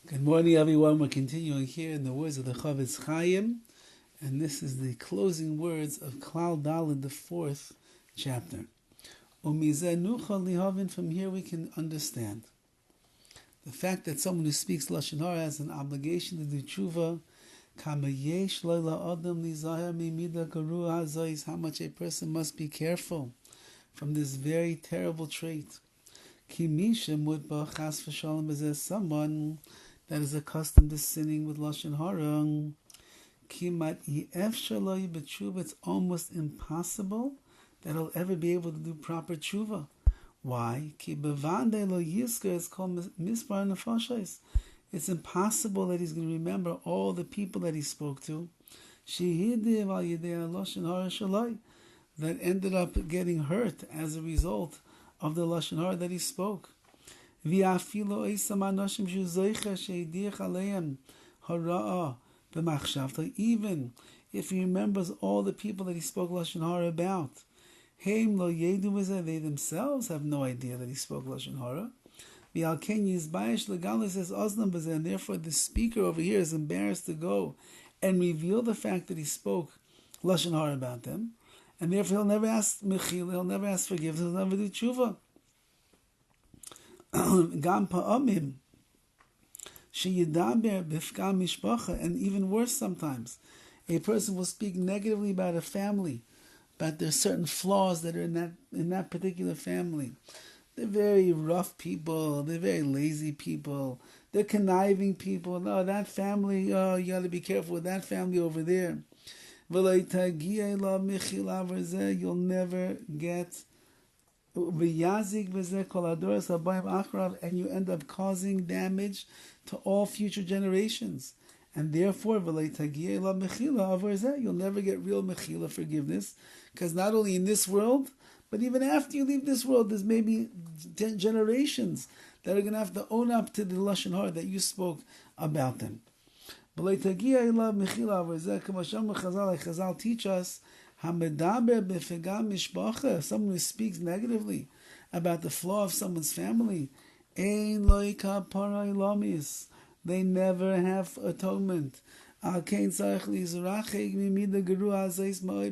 Good morning, everyone. We're continuing here in the words of the CHOFETZ CHAIM, and this is the closing words of Klal Dovid, the fourth chapter. From here we can understand the fact that someone who speaks Lashon Hara has an obligation to do tshuva. How much a person must be careful from this very terrible trait. Someone that is accustomed to sinning with Lashon Hara, it's almost impossible that he'll ever be able to do proper tshuva. Why? It's impossible that he's going to remember all the people that he spoke to that ended up getting hurt as a result of the Lashon Hara that he spoke. Even if he remembers all the people that he spoke Lashon Hara about, they themselves have no idea that he spoke Lashon Hara. And therefore the speaker over here is embarrassed to go and reveal the fact that he spoke Lashon Hara about them, and therefore he'll never ask mechila, he'll never ask forgiveness, he'll never do tshuva. And even worse, sometimes a person will speak negatively about a family, about there's certain flaws that are in that particular family. They're very rough people, they're very lazy people, they're conniving people. No, that family, you got to be careful with that family over there. You'll never get, and you end up causing damage to all future generations. And therefore, you'll never get real mechila, forgiveness, because not only in this world, but even after you leave this world, there's maybe generations that are going to have to own up to the Lashon Hara that you spoke about them. Chazal teach us, someone who speaks negatively about the flaw of someone's family, they never have atonement.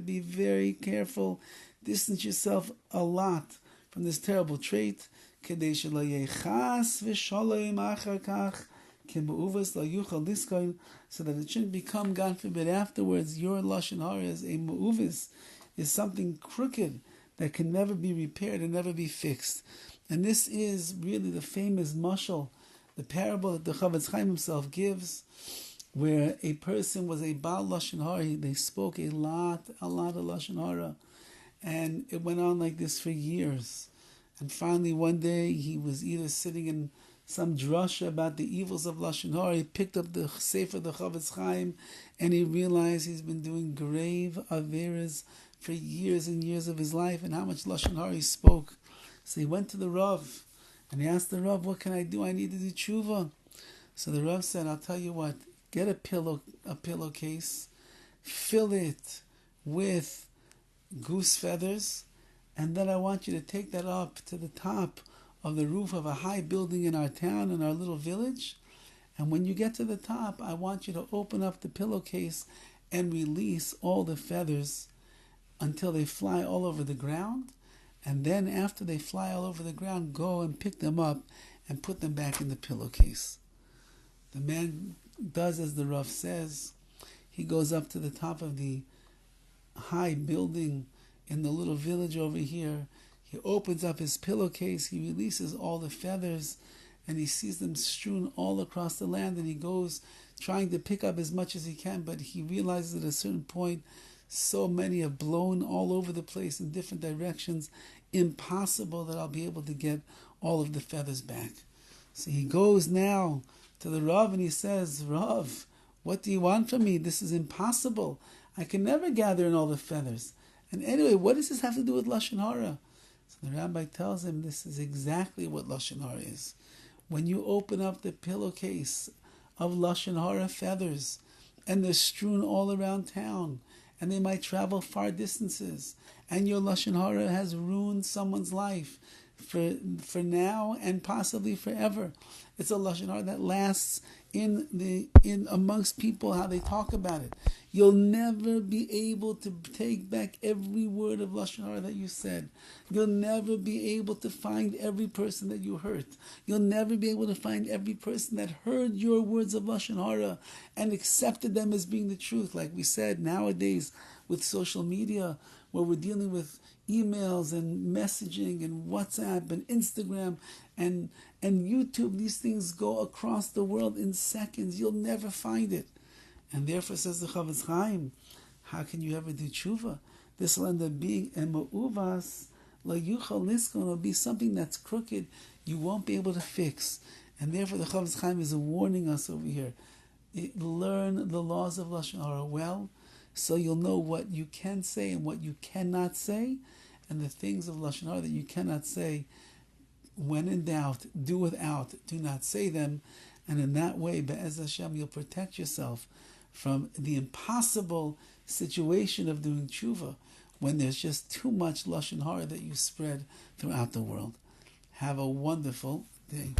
Be very careful, distance yourself a lot from this terrible trait, so that it shouldn't become, God forbid, afterwards, your Lashon Hara is a mu'uvis, is something crooked that can never be repaired and never be fixed. And this is really the famous mashal, the parable that the CHOFETZ himself gives, where a person was a Baal Lashon Hara. They spoke a lot of Lashon Hara, and it went on like this for years. And finally one day he was either sitting in some drasha about the evils of Lashon Hara. He picked up the Sefer, the CHOFETZ Chaim, and he realized he's been doing grave averas for years and years of his life, and how much Lashon Hara he spoke. So he went to the Rav, and he asked the Rav, what can I do? I need to do tshuva. So the Rav said, I'll tell you what, get a pillowcase, fill it with goose feathers, and then I want you to take that up to the top of the roof of a high building in our town, in our little village. And when you get to the top, I want you to open up the pillowcase and release all the feathers until they fly all over the ground. And then after they fly all over the ground, go and pick them up and put them back in the pillowcase. The man does as the Rav says. He goes up to the top of the high building in the little village over here. He opens up his pillowcase, he releases all the feathers, and he sees them strewn all across the land, and he goes trying to pick up as much as he can, but he realizes at a certain point, so many have blown all over the place in different directions, impossible that I'll be able to get all of the feathers back. So he goes now to the Rav and he says, Rav, what do you want from me? This is impossible. I can never gather in all the feathers. And anyway, what does this have to do with Lashon Hara? So the Rabbi tells him this is exactly what Lashon Hara is. When you open up the pillowcase of Lashon Hara feathers, and they're strewn all around town, and they might travel far distances, and your Lashon Hara has ruined someone's life, for now and possibly forever. It's a lashon hara that lasts in amongst people, how they talk about it. You'll never be able to take back every word of lashon hara that you said. You'll never be able to find every person that you hurt. You'll never be able to find every person that heard your words of lashon hara and accepted them as being the truth. Like we said, nowadays with social media, where we're dealing with emails and messaging and WhatsApp and Instagram and YouTube, these things go across the world in seconds. You'll never find it. And therefore, says the CHOFETZ CHAIM, how can you ever do tshuva? This will end up being a ma'uvas, la yuchal niskon, it'll be something that's crooked, you won't be able to fix. And therefore, the CHOFETZ CHAIM is warning us over here. Learn the laws of lashon hara well, so you'll know what you can say and what you cannot say, and the things of lashon hara that you cannot say, when in doubt, do without, do not say them, and in that way, be'ez Hashem, you'll protect yourself from the impossible situation of doing tshuva when there's just too much lashon hara that you spread throughout the world. Have a wonderful day.